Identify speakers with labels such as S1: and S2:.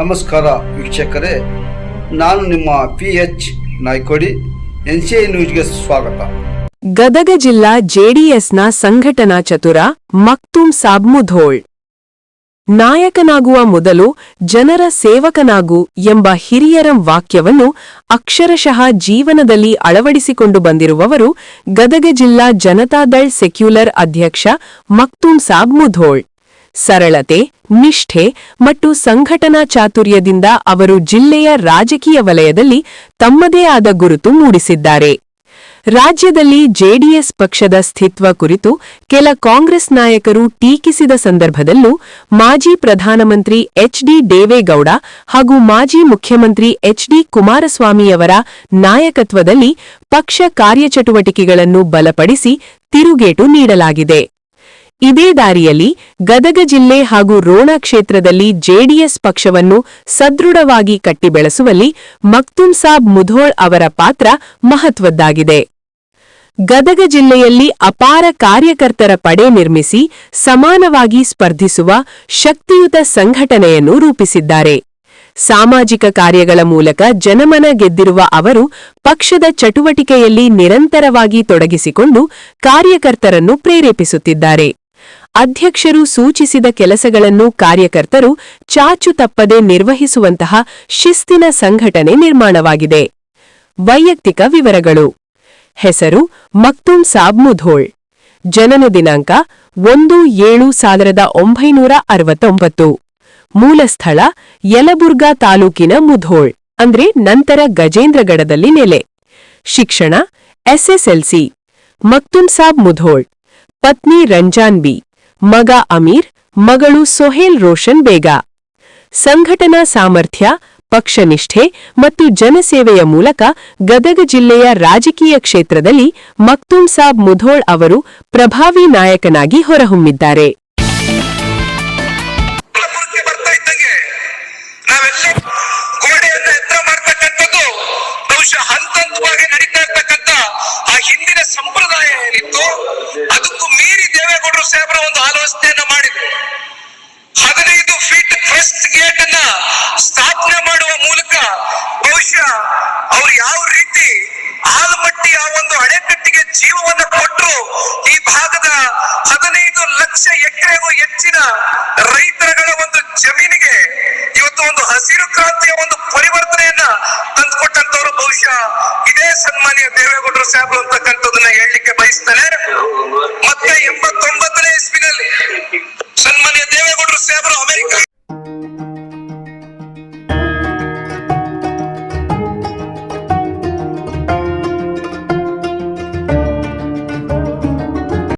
S1: ನಮಸ್ಕಾರ ವೀಕ್ಷಕರೇ, ನಾನು ನಿಮ್ಮ PH ನಾಯ್ಕೋಡಿ. NCI ನ್ಯೂಸ್ಗೆ ಸ್ವಾಗತ.
S2: ಗದಗ ಜಿಲ್ಲಾ ಜೆಡಿಎಸ್ನ ಸಂಘಟನಾ ಚತುರ ಮಕ್ತುಮ್ ಸಾಬ್ ಮುಧೋಳ್. ನಾಯಕನಾಗುವ ಮೊದಲು ಜನರ ಸೇವಕನಾಗು ಎಂಬ ಹಿರಿಯರ ವಾಕ್ಯವನ್ನು ಅಕ್ಷರಶಃ ಜೀವನದಲ್ಲಿ ಅಳವಡಿಸಿಕೊಂಡು ಬಂದಿರುವವರು ಗದಗ ಜಿಲ್ಲಾ ಜನತಾದಳ್ ಸೆಕ್ಯುಲರ್ ಅಧ್ಯಕ್ಷ ಮಕ್ತುಮ್ ಸಾಬ್ ಮುಧೋಳ್. ಸರಳತೆ, ನಿಷ್ಠೆ ಮತ್ತು ಸಂಘಟನಾ ಚಾತುರ್ಯದಿಂದ ಅವರು ಜಿಲ್ಲೆಯ ರಾಜಕೀಯ ವಲಯದಲ್ಲಿ ತಮ್ಮದೇ ಆದ ಗುರುತು ಮೂಡಿಸಿದ್ದಾರೆ. ರಾಜ್ಯದಲ್ಲಿ ಜೆಡಿಎಸ್ ಪಕ್ಷದ ಸ್ಥಿತ್ವ ಕುರಿತು ಕೆಲ ಕಾಂಗ್ರೆಸ್ ನಾಯಕರು ಟೀಕಿಸಿದ ಸಂದರ್ಭದಲ್ಲೂ ಮಾಜಿ ಪ್ರಧಾನಮಂತ್ರಿ ಎಚ್.ಡಿ. ದೇವೇಗೌಡ ಹಾಗೂ ಮಾಜಿ ಮುಖ್ಯಮಂತ್ರಿ ಎಚ್.ಡಿ. ಕುಮಾರಸ್ವಾಮಿಯವರ ನಾಯಕತ್ವದಲ್ಲಿ ಪಕ್ಷ ಕಾರ್ಯಚಟುವಟಿಕೆಗಳನ್ನು ಬಲಪಡಿಸಿ ತಿರುಗೇಟು ನೀಡಲಾಗಿದೆ. ಇದೇ ದಾರಿಯಲ್ಲಿ ಗದಗ ಜಿಲ್ಲೆ ಹಾಗೂ ರೋಣ ಕ್ಷೇತ್ರದಲ್ಲಿ ಜೆಡಿಎಸ್ ಪಕ್ಷವನ್ನು ಸದೃಢವಾಗಿ ಕಟ್ಟಿಬೆಳೆಸುವಲ್ಲಿ ಮಕ್ತುಮ್ ಸಾಬ್ ಮುಧೋಳ್ ಅವರ ಪಾತ್ರ ಮಹತ್ವದ್ದಾಗಿದೆ. ಗದಗ ಜಿಲ್ಲೆಯಲ್ಲಿ ಅಪಾರ ಕಾರ್ಯಕರ್ತರ ಪಡೆ ನಿರ್ಮಿಸಿ ಸಮಾನವಾಗಿ ಸ್ಪರ್ಧಿಸುವ ಶಕ್ತಿಯುತ ಸಂಘಟನೆಯನ್ನು ರೂಪಿಸಿದ್ದಾರೆ. ಸಾಮಾಜಿಕ ಕಾರ್ಯಗಳ ಮೂಲಕ ಜನಮನ ಗೆದ್ದಿರುವ ಅವರು ಪಕ್ಷದ ಚಟುವಟಿಕೆಯಲ್ಲಿ ನಿರಂತರವಾಗಿ ತೊಡಗಿಸಿಕೊಂಡು ಕಾರ್ಯಕರ್ತರನ್ನು ಪ್ರೇರೇಪಿಸುತ್ತಿದ್ದಾರೆ. ಅಧ್ಯಕ್ಷರು ಸೂಚಿಸಿದ ಕೆಲಸಗಳನ್ನು ಕಾರ್ಯಕರ್ತರು ಚಾಚು ತಪ್ಪದೆ ನಿರ್ವಹಿಸುವಂತಹ ಶಿಸ್ತಿನ ಸಂಘಟನೆ ನಿರ್ಮಾಣವಾಗಿದೆ. ವೈಯಕ್ತಿಕ ವಿವರಗಳು. ಹೆಸರು ಮಕ್ತುಮ್ ಸಾಬ್ ಮುಧೋಳ್. ಜನನ ದಿನಾಂಕ 1/7/1969. ಮೂಲ ಸ್ಥಳ ಯಲಬುರ್ಗಾ ತಾಲೂಕಿನ ಮುಧೋಳ್ ಅಂದ್ರೆ ನಂತರ ಗಜೇಂದ್ರಗಡದಲ್ಲಿ ನೆಲೆ. ಶಿಕ್ಷಣ SSLC. ಮಕ್ತುಮ್ ಸಾಬ್ ಮುಧೋಳ್ ಪತ್ನಿ ರಂಜಾನ್ ಬಿ, ಮಗ ಅಮೀರ್, ಮಗಳು ಸೊಹೇಲ್ ರೋಷನ್ ಬೇಗ. ಸಂಘಟನಾ ಸಾಮರ್ಥ್ಯ, ಪಕ್ಷನಿಷ್ಠೆ ಮತ್ತು ಜನಸೇವೆಯ ಮೂಲಕ ಗದಗ ಜಿಲ್ಲೆಯ ರಾಜಕೀಯ ಕ್ಷೇತ್ರದಲ್ಲಿ ಮಕ್ತುಮ್ ಸಾಬ್ ಮುಧೋಳ್ ಅವರು ಪ್ರಭಾವಿ ನಾಯಕನಾಗಿ ಹೊರಹೊಮ್ಮಿದ್ದಾರೆ.
S3: ಹಿಂದಿನ ಸಂಪ್ರದಾಯ ಏನಿತ್ತು ಅದಕ್ಕೂ ಮೀರಿ ದೇವೇಗೌಡರು ಸಾಹೇಬರ ಒಂದು ಆಲೋಚನೆಯನ್ನ ಮಾಡಿದ್ರು. 15 ಫೀಟ್ ಫಸ್ಟ್ ಗೇಟ್ ಅನ್ನ ಸ್ಥಾಪನೆ ಮಾಡುವ ಮೂಲಕ ಬಹುಶಃ ಅವ್ರು ಯಾವ ರೀತಿ ಆಲಮಟ್ಟಿಯ ಒಂದು ಅಣೆಕಟ್ಟಿಗೆ ಜೀವವನ್ನ ಕೊಟ್ಟರು, ಈ ಭಾಗದ 15 ಲಕ್ಷ ಎಕರೆಗೂ ಹೆಚ್ಚಿನ ರೈತರುಗಳ ಒಂದು ಜಮೀನಿಗೆ ಇವತ್ತು ಒಂದು ಹಸಿರು ಕ್ರಾಂತಿಯ ಒಂದು ಪರಿವರ್ತನೆಯನ್ನ ತಂದುಕೊಟ್ಟಂತವ್ರು ಬಹುಶಃ ಇದೇ ಸನ್ಮಾನ್ಯ ದೇವೇಗೌಡರು ಸಾಹೇಬರು ಅಂತಕ್ಕಂಥದನ್ನ ಹೇಳಲಿಕ್ಕೆ ಬಯಸ್ತಾನೆ. ಮತ್ತೆ 89ನೇ ಇಸ್ವಿನಲ್ಲಿ ಸನ್ಮಾನ್ಯ ದೇವೇಗೌಡರು ಸಾಹೇಬರು ಅಮೆರಿಕ